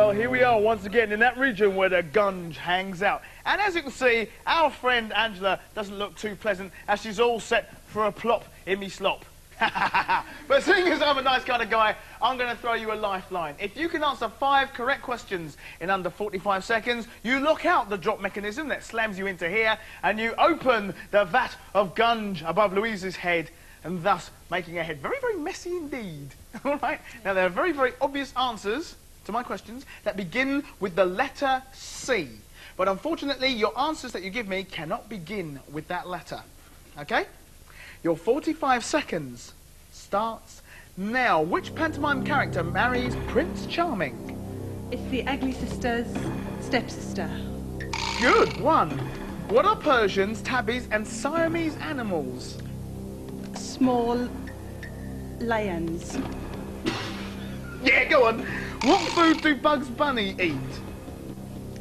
Well, here we are once again in that region where the Gunge hangs out. And as you can see, our friend Angela doesn't look too pleasant as she's all set for a plop in me slop. But seeing as I'm a nice kind of guy, I'm going to throw you a lifeline. If you can answer 5 correct questions in under 45 seconds, you look out the drop mechanism that slams you into here, and you open the vat of Gunge above Louise's head, and thus making her head very, very messy indeed. All right? Now, there are very, very obvious answers to my questions that begin with the letter C. But unfortunately, your answers that you give me cannot begin with that letter. Okay? Your 45 seconds starts now. Which pantomime character marries Prince Charming? It's the Ugly Sister's stepsister. Good one. What are Persians, tabbies and Siamese animals? Small lions. Yeah, go on. What food do Bugs Bunny eat?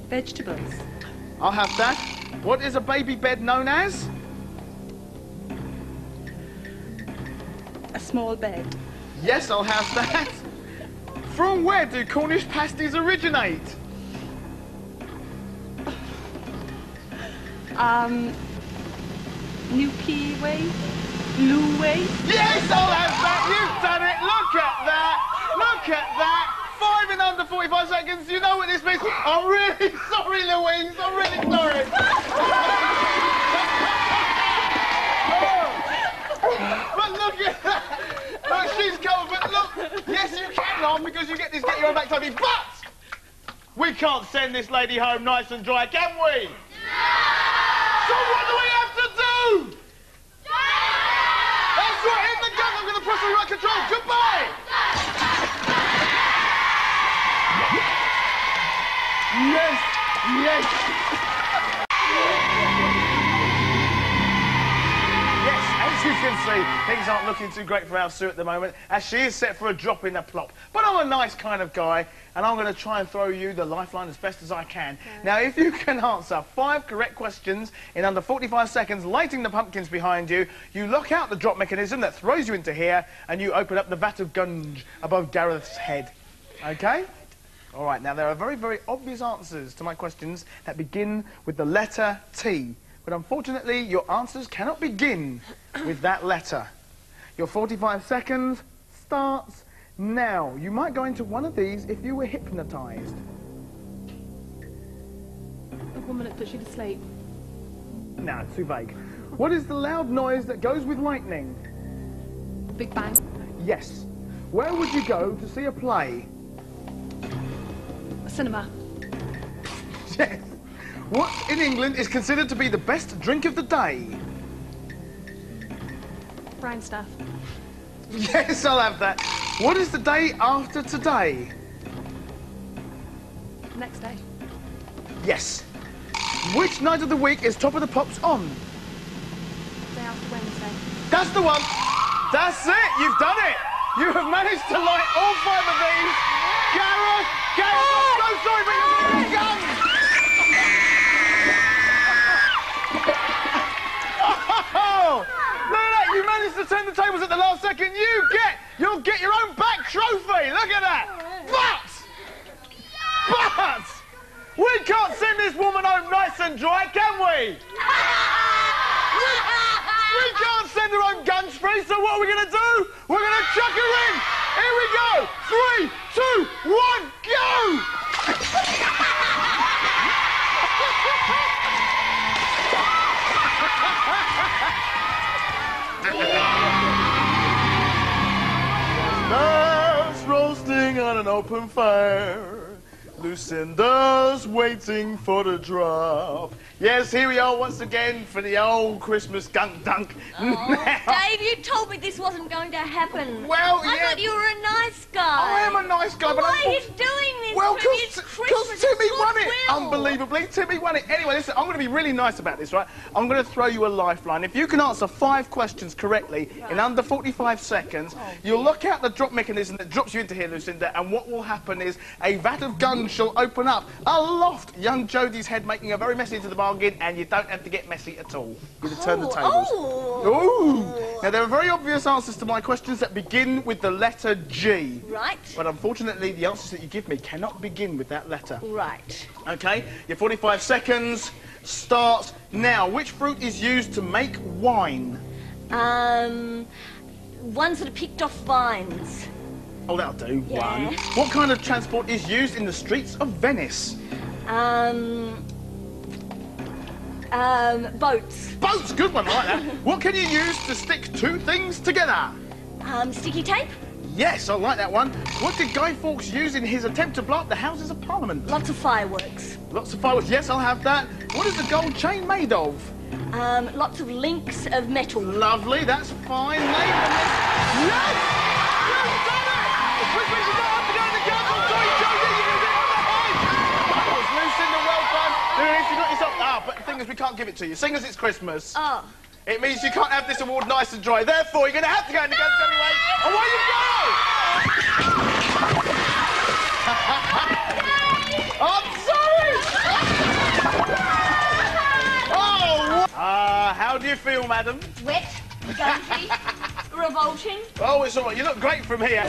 Vegetables. I'll have that. What is a baby bed known as? A small bed. Yes, I'll have that. From where do Cornish pasties originate? Newquay way? Loo way? Yes, I'll have that. You've done it. Look at that. Look at that. 5 in under 45 seconds. You know what this means. I'm really sorry, Louise. I'm really sorry. But look at that. Look, she's covered. But look, yes, you can laugh because you get your own back toby. But we can't send this lady home nice and dry, can we? No! So what do we have to do? That's right, hit the gun. I'm going to press the remote control. Goodbye. Yes, yes. Yes, as you can see, things aren't looking too great for our Sue at the moment, as she is set for a drop in the plop. But I'm a nice kind of guy, and I'm going to try and throw you the lifeline as best as I can. Okay. Now, if you can answer 5 correct questions in under 45 seconds, lighting the pumpkins behind you, you lock out the drop mechanism that throws you into here, and you open up the vat of Gunge above Gareth's head. Okay? All right, now there are very, very obvious answers to my questions that begin with the letter T. But unfortunately, your answers cannot begin with that letter. Your 45 seconds starts now. You might go into one of these if you were hypnotised. A woman that puts you to sleep. No, too vague. What is the loud noise that goes with lightning? Big Bang. Yes. Where would you go to see a play? A cinema. Yes. What in England is considered to be the best drink of the day? Brown stuff. Yes, I'll have that. What is the day after today? Next day. Yes. Which night of the week is Top of the Pops on? Day after Wednesday. That's the one. That's it. You've done it. You have managed to light all 5 of these. Gareth, I'm so sorry, but you're going to be gone. Oh, look at that. You managed to turn the tables at the last second. You'll get your own back trophy. Look at that. But we can't send this woman home nice and dry, can we? We can't send her home gun-free, so what are we going to do? We're going to chuck her in. Here we go. 3, 2, 1, go! Stars roasting on an open fire. Lucinda's waiting for the drop. Yes, here we are once again for the old Christmas gunk dunk. Oh, Dave, you told me this wasn't going to happen. Well, I thought you were a nice guy. I am a nice guy, but why are you doing this? Well, because Timmy won it. Will. Unbelievably, Timmy won it. Anyway, listen, I'm going to be really nice about this, right? I'm going to throw you a lifeline. If you can answer 5 questions correctly in under 45 seconds, you'll look out the drop mechanism that drops you into here, Lucinda, and what will happen is a vat of Gunge she'll open up, aloft young Jodie's head, making her very messy into the bargain, and you don't have to get messy at all. You can turn the tables. Ooh! Now, there are very obvious answers to my questions that begin with the letter G. Right. But unfortunately, the answers that you give me cannot begin with that letter. Right. Okay, your 45 seconds starts now. Which fruit is used to make wine? Ones that are picked off vines. Oh, that'll do. Yeah. One. What kind of transport is used in the streets of Venice? Boats. Boats, good one, I like that. What can you use to stick two things together? Sticky tape. Yes, I like that one. What did Guy Fawkes use in his attempt to blow up the Houses of Parliament? Lots of fireworks. Lots of fireworks, yes, I'll have that. What is the gold chain made of? Lots of links of metal. Lovely, that's fine. Name the list. Yes! You've done it! Which means you don't have to go in the council. Sorry, Jodie, you can do it on the head! That was Lucinda, well done. You got yourself... Ah, but the thing is, we can't give it to you. Seeing as it's Christmas. Oh. It means you can't have this award nice and dry. Therefore, you're going to have to go in the council anyway. Away you go! I'm sorry! How do you feel, madam? Wet, gunky, revolting. Oh, it's all right. You look great from here.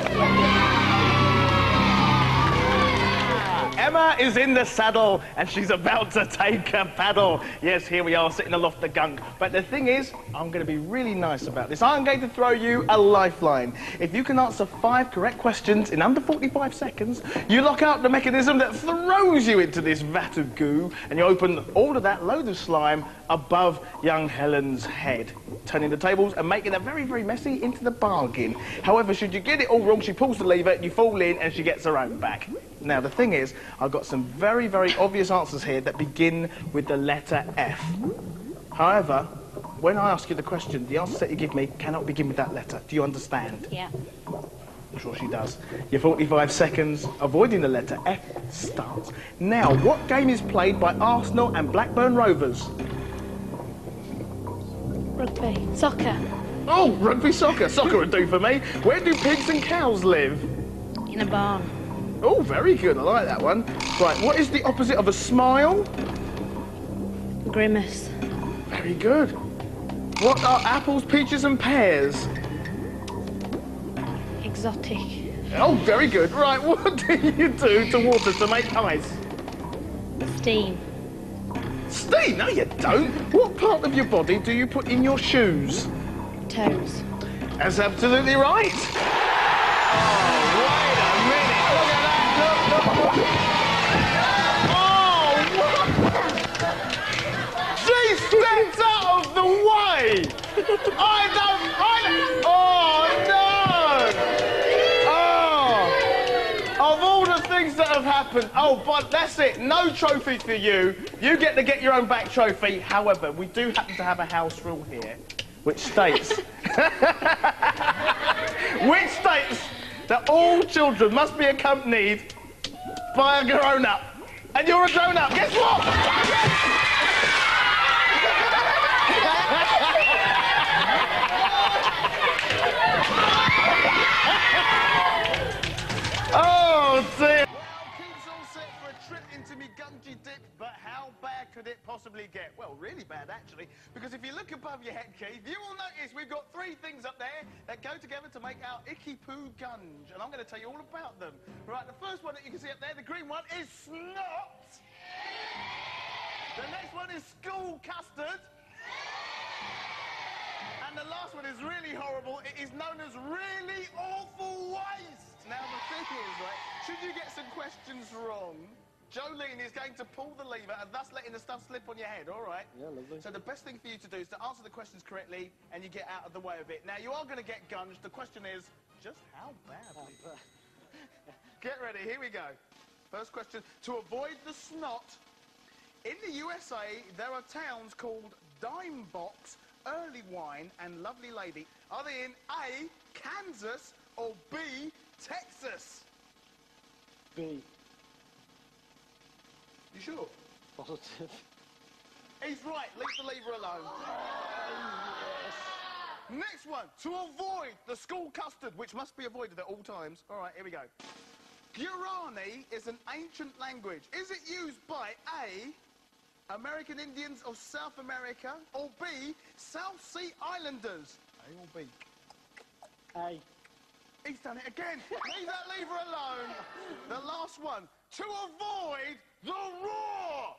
Emma is in the saddle and she's about to take a paddle. Yes, here we are sitting aloft the Gunk. But the thing is, I'm going to be really nice about this. I'm going to throw you a lifeline. If you can answer 5 correct questions in under 45 seconds, you lock out the mechanism that throws you into this vat of goo and you open all of that load of slime above young Helen's head, turning the tables and making her very, very messy into the bargain. However, should you get it all wrong, she pulls the lever, you fall in and she gets her own back. Now, the thing is, I've got some very, very obvious answers here that begin with the letter F. However, when I ask you the question, the answers that you give me cannot begin with that letter. Do you understand? Yeah. I'm sure she does. Your 45 seconds avoiding the letter F starts. Now, what game is played by Arsenal and Blackburn Rovers? Rugby. Soccer. Oh, rugby soccer. Soccer would do for me. Where do pigs and cows live? In a barn. Oh, very good. I like that one. Right, what is the opposite of a smile? Grimace. Very good. What are apples, peaches and pears? Exotic. Oh, very good. Right, what do you do to water to make ice? Steam. Steam? No, you don't. What part of your body do you put in your shoes? Toes. That's absolutely right. Oh, wait a minute. Look at that. Look. Oh, what? She stepped out of the way. Oh, no. Oh, of all the things that have happened. Oh, but that's it. No trophy for you. You get to get your own back trophy. However, we do happen to have a house rule here, which states... that all children must be accompanied by a grown-up. And you're a grown-up. Guess what? Oh, dear. Into me gungy dip, but how bad could it possibly get? Well, really bad, actually, because if you look above your head, Keith, you will notice we've got 3 things up there that go together to make our icky poo gunge, and I'm going to tell you all about them. Right, the first one that you can see up there, the green one, is snot. The next one is school custard. And the last one is really horrible. It is known as really awful waste. Now, the thing is, right, should you get some questions wrong, Jolene is going to pull the lever and thus letting the stuff slip on your head, all right? Yeah, lovely. So the best thing for you to do is to answer the questions correctly and you get out of the way of it. Now, you are going to get gunged. The question is, just how badly? Get ready, here we go. First question. To avoid the snot, in the USA, there are towns called Dime Box, Early Wine and Lovely Lady. Are they in A, Kansas, or B, Texas? B. You sure? Positive. He's right. Leave the lever alone. Yes. Next one. To avoid the school custard, which must be avoided at all times. All right, here we go. Guarani is an ancient language. Is it used by A, American Indians of South America, or B, South Sea Islanders? A or B? A. He's done it again. Leave that lever alone. The last one. To avoid the roar.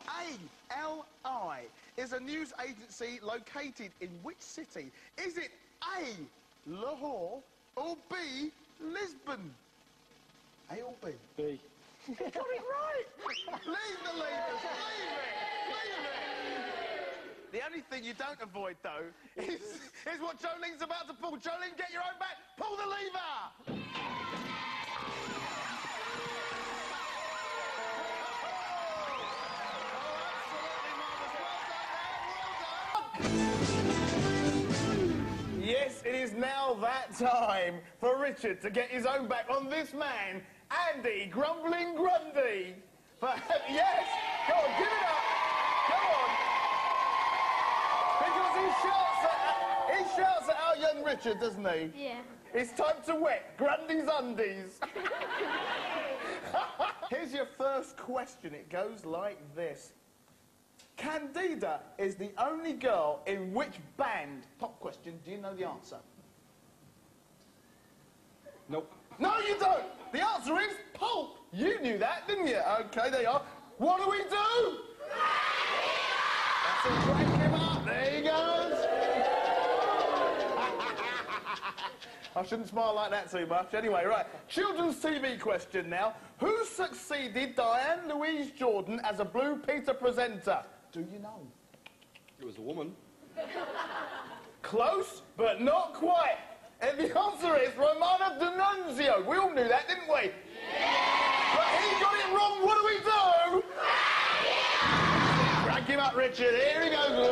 ALI is a news agency located in which city? Is it A, Lahore, or B, Lisbon? A or B? B. You got it right. Leave the levers. Leave it. Leave it. The only thing you don't avoid, though, is what Jolene's about to pull. Jolene, get your own back. Pull the lever. Yes, it is now that time for Richard to get his own back on this man, Andy Grumbling Grundy. Yes, go on, give it up. Come on. Because he shouts at our young Richard, doesn't he? Yeah. It's time to wet Grundy's undies. Here's your first question. It goes like this. Candida is the only girl in which band? Pop question, do you know the answer? Nope. No, you don't! The answer is Pulp! You knew that, didn't you? OK, there you are. What do we do? That's it, crank him up. There he goes. I shouldn't smile like that too much. Anyway, right. Children's TV question now. Who succeeded Diane Louise Jordan as a Blue Peter presenter? Do you know? It was a woman. Close, but not quite. And the answer is Romana D'Annunzio. We all knew that, didn't we? Yeah! But he got it wrong. What do we do? Crank him up, Richard. Here he goes.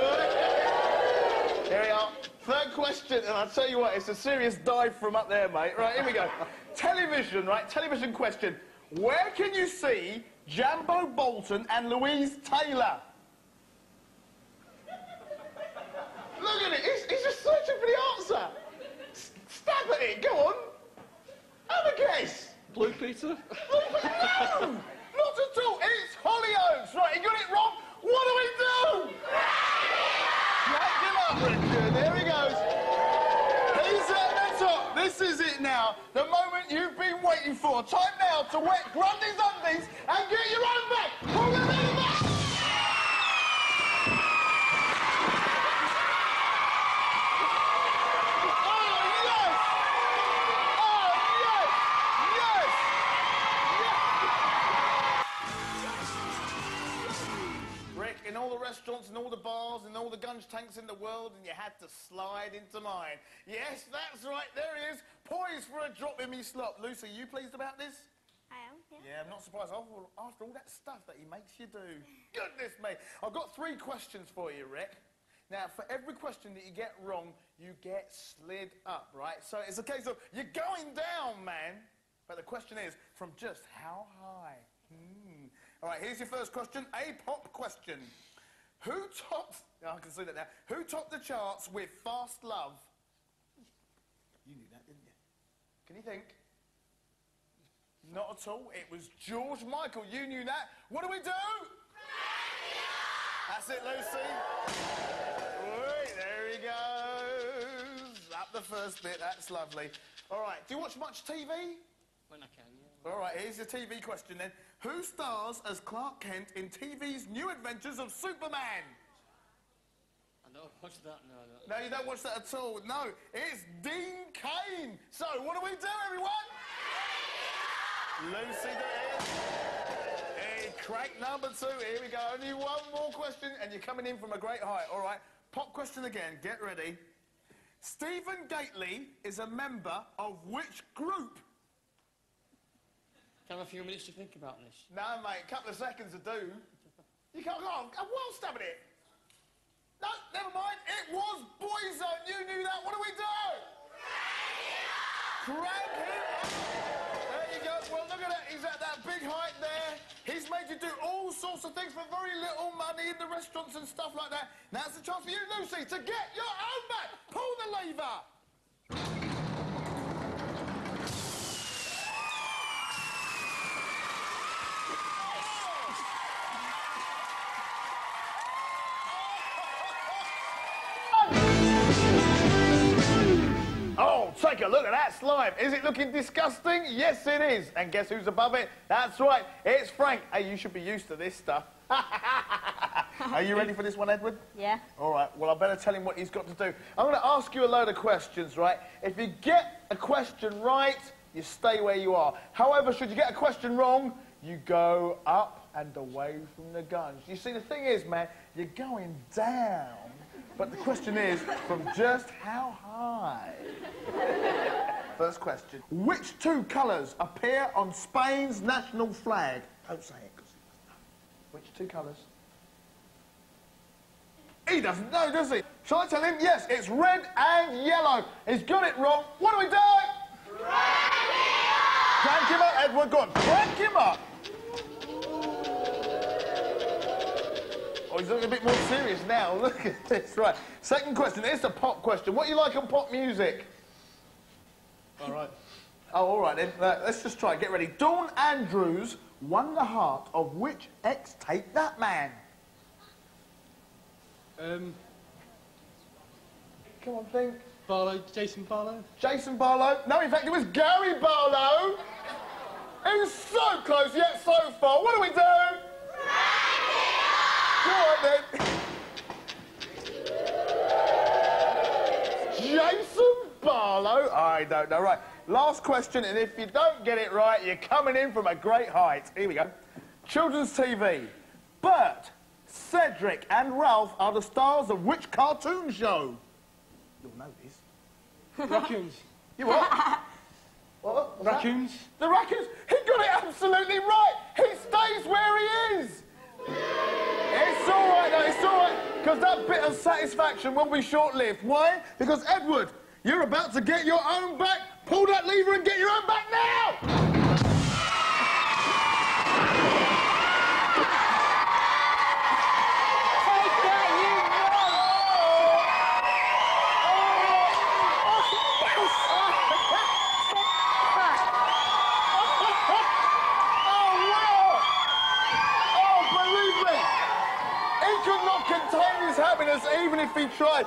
Here we are. Third question, and I'll tell you what, it's a serious dive from up there, mate. Right, here we go. Television, right? Television question. Where can you see Jambo Bolton and Louise Taylor? Look at it. He's just searching for the answer. Stab at it. Go on. Have a guess. Blue Peter? No, not at all. It's Hollyoaks. Right, he got it wrong. What do we do? Crank him up, Richard. There he goes. He's at the top. This is it now. The moment you've been waiting for. Time now to wet Grundy's undies and get your own back. Pull the lever back. In all the restaurants and all the bars and all the gunge tanks in the world, and you had to slide into mine. Yes, that's right, there he is, poised for a drop in me slop. Lucy, you pleased about this? I am, yeah. Yeah, I'm not surprised after all that stuff that he makes you do. Goodness me. I've got 3 questions for you, Rick. Now, for every question that you get wrong, you get slid up, right? So it's a case of, you're going down, man. But the question is, from just how high? All right, here's your first question, a pop question. Who topped... Oh, I can see that now. Who topped the charts with Fast Love? You knew that, didn't you? Can you think? Not at all. It was George Michael. You knew that. What do we do? That's it, Lucy. Wait, there he goes. Up the first bit. That's lovely. All right, do you watch much TV? When I can, yeah. All right, here's your TV question then. Who stars as Clark Kent in TV's New Adventures of Superman? I don't watch that, no. No, you don't watch that at all. No, it's Dean Cain. So, what do we do, everyone? Lucy, there is. Hey, crank number 2. Here we go. Only one more question, and you're coming in from a great height. All right, pop question again. Get ready. Stephen Gately is a member of which group? Can I have a few minutes to think about this? No, mate, a couple of seconds to do. You can't go on. Well, stab at it. No, never mind. It was Boyzone. You knew that. What do we do? Crank him up. There you go. Well, look at that. He's at that big height there. He's made you do all sorts of things for very little money in the restaurants and stuff like that. Now's the chance for you, Lucy, to get your own back. Pull the lever. take a look at that slime. Is it looking disgusting? Yes, it is. And guess who's above it? That's right, it's Frank. Hey, you should be used to this stuff. Are you ready for this one, Edward? Yeah. All right, well, I better tell him what he's got to do. I'm going to ask you a load of questions, right? If you get a question right, you stay where you are. However, should you get a question wrong, you go up and away from the guns. You see, the thing is, man, you're going down. But the question is, from just how high? First question. Which two colours appear on Spain's national flag? Don't say it, because he doesn't know. Which two colours? He doesn't know, does he? Shall I tell him? Yes, it's red and yellow. He's got it wrong. What do we do? Crank him up, Edward. Go on, crank him up. Oh, he's looking a bit more serious now. Look at this. Right. Second question. It's a pop question. What do you like on pop music? All right. Oh, all right then. Let's just try. Get ready. Dawn Andrews won the heart of which ex-Take That man? Come on, think. Barlow, Jason Barlow? Jason Barlow? No, in fact, it was Gary Barlow. It was so close, yet so far. What do we do? Go on, then. Jason Barlow? I don't know. Right, last question, and if you don't get it right, you're coming in from a great height. Here we go. Children's TV. Bert, Cedric and Ralph are the stars of which cartoon show? You'll know this. Raccoons. You what? What? Raccoons. The raccoons. He got it absolutely right. He stays where he is. It's all right, though. It's all right. Because that bit of satisfaction will be short-lived. Why? Because, Edward, you're about to get your own back. Pull that lever and get your own back now. Happiness, even if he tried.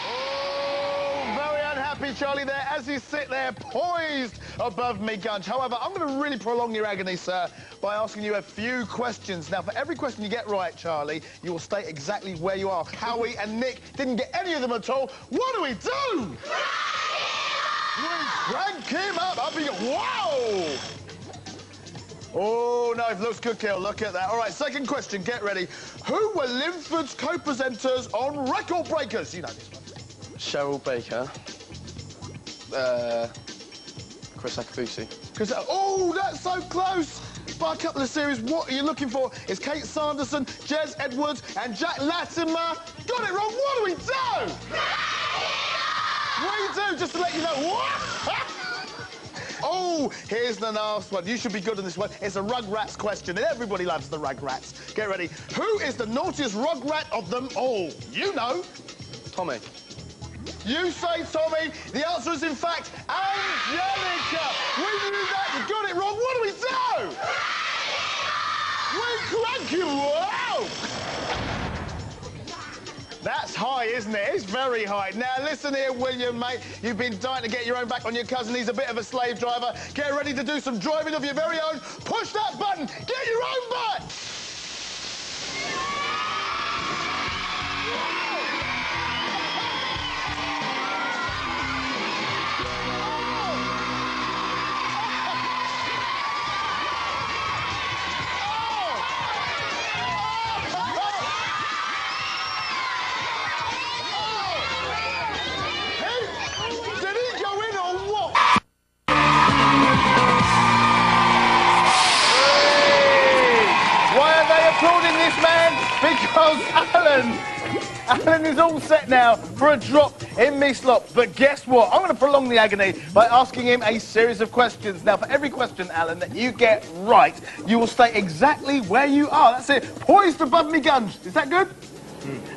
Oh, very unhappy Charlie there as you sit there poised above me, Gunch. However, I'm going to really prolong your agony, sir, by asking you a few questions. Now, for every question you get right, Charlie, you will state exactly where you are. Howie and Nick didn't get any of them at all. What do we do? We crank him up. Wow! Oh, no, it looks good, Kill. Look at that. All right, second question. Get ready. Who were Linford's co-presenters on Record Breakers? You know this one. Cheryl Baker. Chris Akabusi. Oh, that's so close. By a couple of series, what are you looking for? It's Kate Sanderson, Jez Edwards, and Jack Latimer. Got it wrong. What do we do? What do you do, just to let you know? What? Oh, here's the last one. You should be good on this one. It's a Rugrats question, and everybody loves the Rugrats. Get ready. Who is the naughtiest Rugrat of them all? You know. Tommy. You say Tommy. The answer is, in fact, Angelica. We knew that. You got it wrong. What do we do? We crank you out. That's high, isn't it? It's very high. Now, listen here, William, mate. You've been dying to get your own back on your cousin. He's a bit of a slave driver. Get ready to do some driving of your very own. Push that button. Get your own back. Applauding this man because Alan is all set now for a drop in me slop. But guess what? I'm going to prolong the agony by asking him a series of questions. Now, for every question, Alan, that you get right, you will stay exactly where you are. That's it. Poised above me guns. Is that good?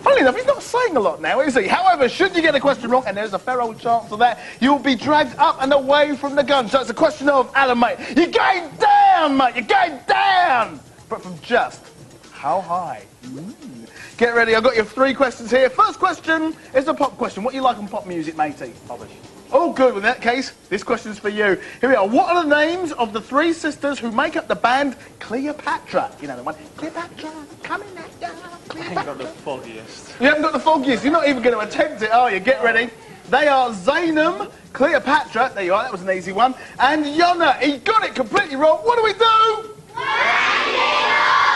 Funnily enough, he's not saying a lot now, is he? However, should you get a question wrong, and there's a fair old chance of that, you'll be dragged up and away from the gun. So it's a question of, Alan, mate, you're going down, mate. You're going down. But from just how high? Get ready, I've got your 3 questions here. First question is a pop question. What do you like on pop music, matey? Rubbish. Oh, good. In that case, this question's for you. Here we are. What are the names of the 3 sisters who make up the band Cleopatra? You know the one. Cleopatra, coming at ya. I ain't got the foggiest. You haven't got the foggiest. You're not even going to attempt it, are you? Get ready. They are Zaynab, Cleopatra. There you are. That was an easy one. And Yona. He got it completely wrong. What do we do?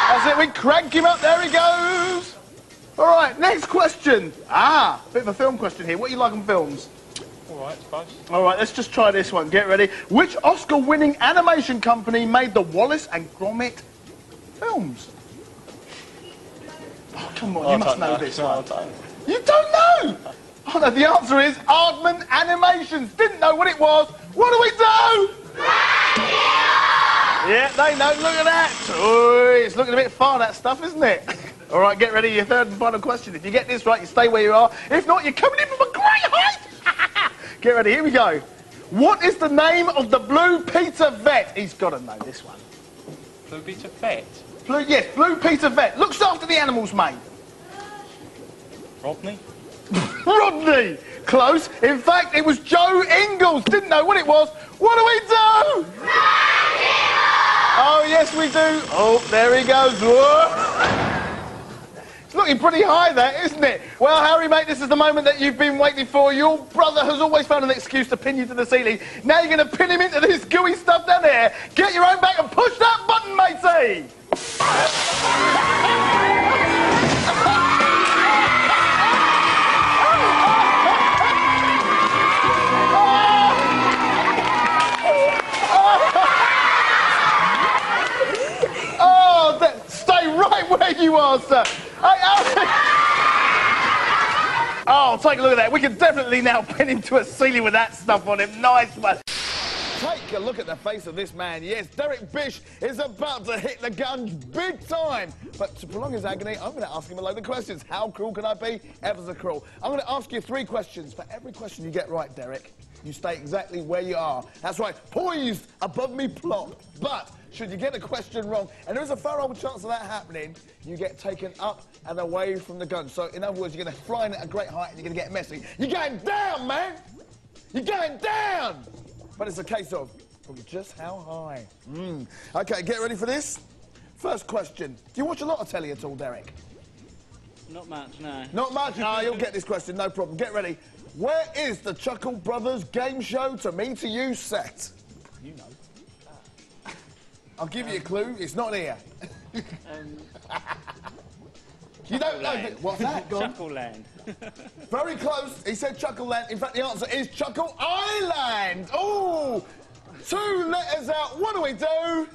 That's it. We crank him up. There he goes. All right. Next question. Bit of a film question here. What do you like on films? All right, suppose. All right, let's just try this one. Get ready. Which Oscar-winning animation company made the Wallace and Gromit films? Oh, come on, you must know this one. You don't know? Oh, no, the answer is Aardman Animations. Didn't know what it was. What do we do? Yeah, they know. Look at that. Oh, it's looking a bit far, that stuff, isn't it? All right, get ready. Your 3rd and final question. If you get this right, you stay where you are. If not, you're coming in from a great height. Get ready, here we go. What is the name of the Blue Peter vet? He's got to know this one. Blue Peter vet? Blue Peter vet. Looks after the animals, mate. Rodney? Rodney! Close. In fact, it was Joe Ingalls. Didn't know what it was. What do we do? Oh, yes, we do. Oh, there he goes. Whoa. It's looking pretty high there, isn't it? Well, Harry, mate, this is the moment that you've been waiting for. Your brother has always found an excuse to pin you to the ceiling. Now you're going to pin him into this gooey stuff down there. Get your own back and push that button, matey! Oh, stay right where you are, sir. Oh, take a look at that. We can definitely now pin him to a ceiling with that stuff on him. Nice one. Take a look at the face of this man. Yes, Derek Bish is about to hit the gun big time. But to prolong his agony, I'm going to ask him a load of questions. How cruel can I be? Ever so cruel. I'm going to ask you 3 questions. For every question you get right, Derek, you stay exactly where you are. That's right, poised above me plop. But should you get a question wrong, and there is a fair old chance of that happening, you get taken up and away from the gun. So, in other words, you're going to fly in at a great height and you're going to get messy. You're going down, man! You're going down! But it's a case of just how high. OK, get ready for this. First question. Do you watch a lot of telly at all, Derek? Not much, no. Not much? No, you'll get this question, no problem. Get ready. Where is the Chuckle Brothers game show To Me To You set? You know. I'll give you a clue. It's not here. You don't know. What's that, Gunk? Chuckle Land. Very close. He said Chuckle Land. In fact, the answer is Chuckle Island. Ooh! 2 letters out. What do we do?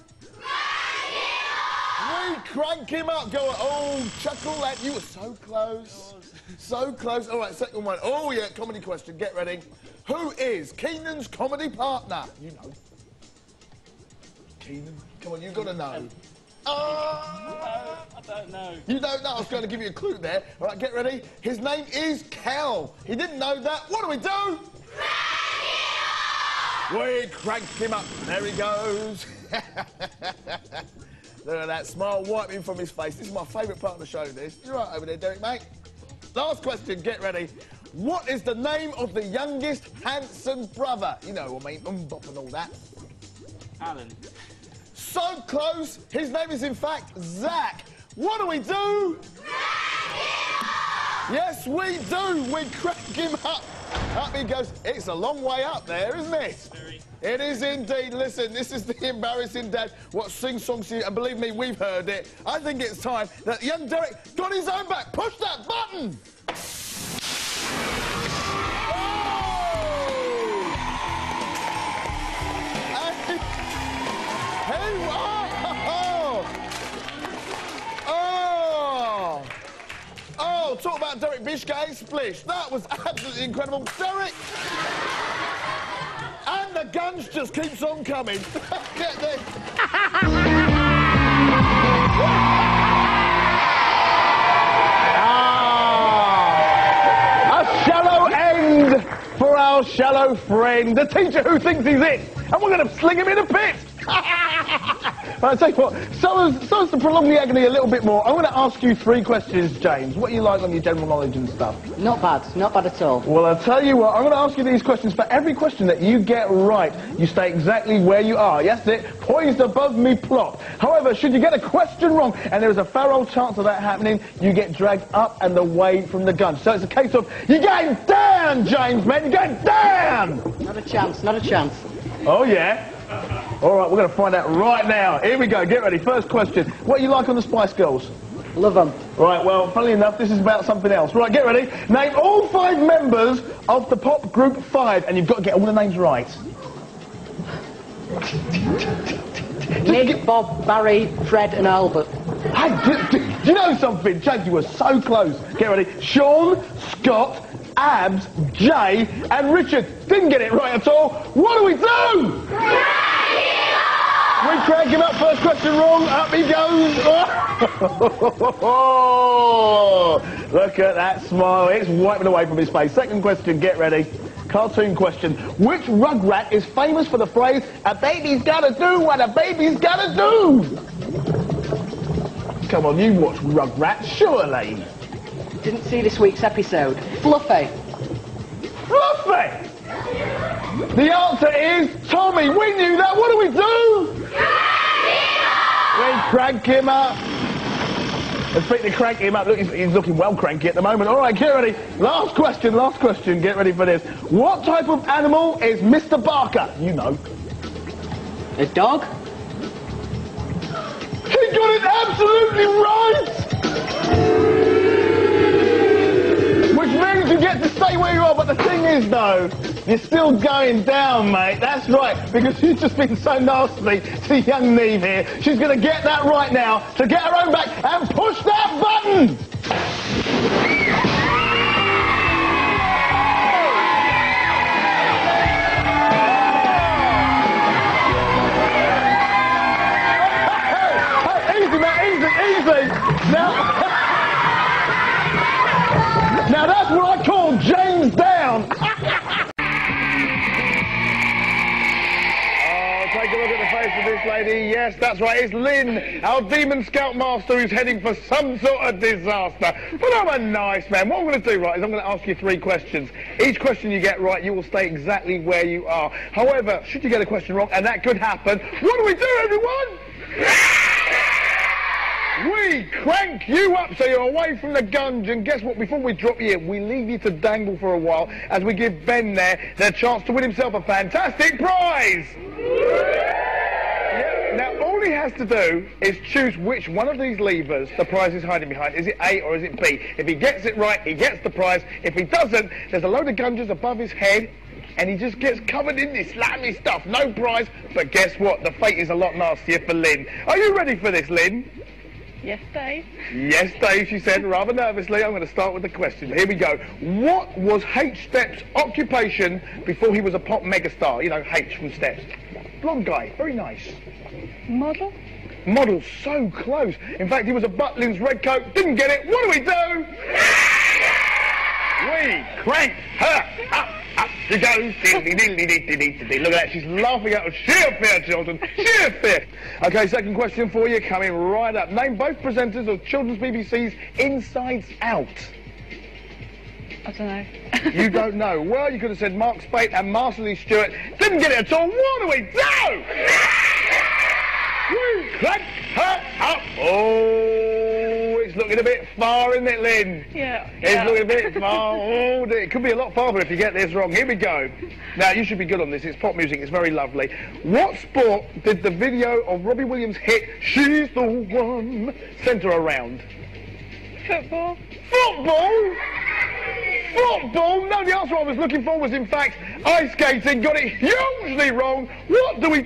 We crank him up. Go on. Oh, Chuckle Land. You were so close. So close. All right, second one. Oh, yeah, comedy question. Get ready. Who is Keenan's comedy partner? You know. Keenan. Come on, you've got to know. I don't know. You don't know? I was going to give you a clue there. All right, get ready. His name is Kel. He didn't know that. What do we do? We crank him up. There he goes. Look at that smile wiping from his face. This is my favourite part of the show, this. You're right over there, Derek, mate. Last question, get ready. What is the name of the youngest handsome brother? You know what I mean, bop and all that. Alan. So close. His name is, in fact, Zach. What do we do? Yes, we do. We crank him up. Up he goes. It's a long way up there, isn't it? Very. It is indeed. Listen, this is the embarrassing dad what sings songs to you, and believe me, we've heard it. I think it's time that young Derek got his own back. Push that button. Oh, talk about Derek Bish getting splished. That was absolutely incredible. Derek! And the guns just keeps on coming. Get this. A shallow end for our shallow friend, the teacher who thinks he's it, and we're going to sling him in a pit. I'll tell you what, so as to prolong the agony a little bit more, I'm going to ask you 3 questions, James. What do you like on your general knowledge and stuff? Not bad at all. Well, I'll tell you what, I'm going to ask you these questions. For every question that you get right, you stay exactly where you are. Yes, it poised above me plop. However, should you get a question wrong, and there is a fair old chance of that happening, you get dragged up and away from the gun. So it's a case of, you're going down, James, man, you're going down! Not a chance, not a chance. Oh, yeah? All right, we're going to find out right now. Here we go, get ready. First question. What do you like on the Spice Girls? Love them. Right, well, funnily enough, this is about something else. Right, get ready. Name all 5 members of the pop group 5, and you've got to get all the names right. Nick, Bob, Barry, Fred and Albert. Hey, do you know something? James, you were so close. Get ready. Sean, Scott, Abs, Jay and Richard. Didn't get it right at all. What do we do? We crank him up. First question wrong. Up he goes. Oh, look at that smile. It's wiping away from his face. Second question. Get ready. Cartoon question. Which Rugrat is famous for the phrase, a baby's gotta do what a baby's gotta do? Come on, you watch Rugrats, surely. Didn't see this week's episode. Fluffy. Fluffy! The answer is Tommy. We knew that. What do we do? We crank him up. And speaking of cranking him up, look, he's looking well cranky at the moment. All right, get ready. Last question. Get ready for this. What type of animal is Mr. Barker? You know. A dog? He got it absolutely right! Which means you get to stay where you are, but the thing is, though, you're still going down, mate. That's right, because you've just been so nasty to young Neve here. She's going to get that right now to get her own back and push that button! Easy. Now that's what I call James down. Oh, take a look at the face of this lady. Yes, that's right. It's Lynn, our demon scoutmaster, who's heading for some sort of disaster. But I'm a nice man. What I'm going to do, right, is I'm going to ask you 3 questions. Each question you get right, you will stay exactly where you are. However, should you get a question wrong, and that could happen, what do we do, everyone? We crank you up so you're away from the gunge, and guess what? Before we drop you in, we leave you to dangle for a while as we give Ben there the chance to win himself a fantastic prize. Yeah, now, all he has to do is choose which one of these levers the prize is hiding behind. Is it A or is it B? If he gets it right, he gets the prize. If he doesn't, there's a load of gunges above his head, and he just gets covered in this slimy stuff. No prize, but guess what? The fate is a lot nastier for Lynn. Are you ready for this, Lynn? Yes, Dave. Yes, Dave, she said, rather nervously. I'm going to start with the question. Here we go. What was H. Steps' occupation before he was a pop megastar? You know, H from Steps. Blonde guy, very nice. Model? Model, so close. In fact, he was a Butlins red coat. Didn't get it. What do? We crank her up. Up she goes. Look at that. She's laughing out of sheer fear, children. Sheer fear. Okay, second question for you, coming right up. Name both presenters of children's BBC's Inside Out. I don't know. You don't know. Well, you could have said Mark Spate and Marcely Stewart. Didn't get it at all. What do? We crank her up. Oh, it's looking a bit far, isn't it, Lynn? Yeah. It's looking a bit far. Oh, dear. It could be a lot farther if you get this wrong. Here we go. Now, you should be good on this. It's pop music. It's very lovely. What sport did the video of Robbie Williams' hit, She's the One, centre around? Football? Football? Football? No, the answer I was looking for was, in fact, ice skating. Got it hugely wrong. What do? We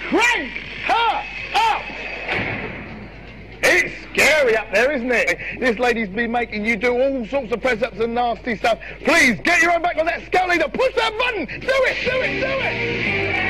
crank her up! It's scary up there, isn't it? This lady's been making you do all sorts of press-ups and nasty stuff. Please, get your own back on that scout leader. Push that button. Do it.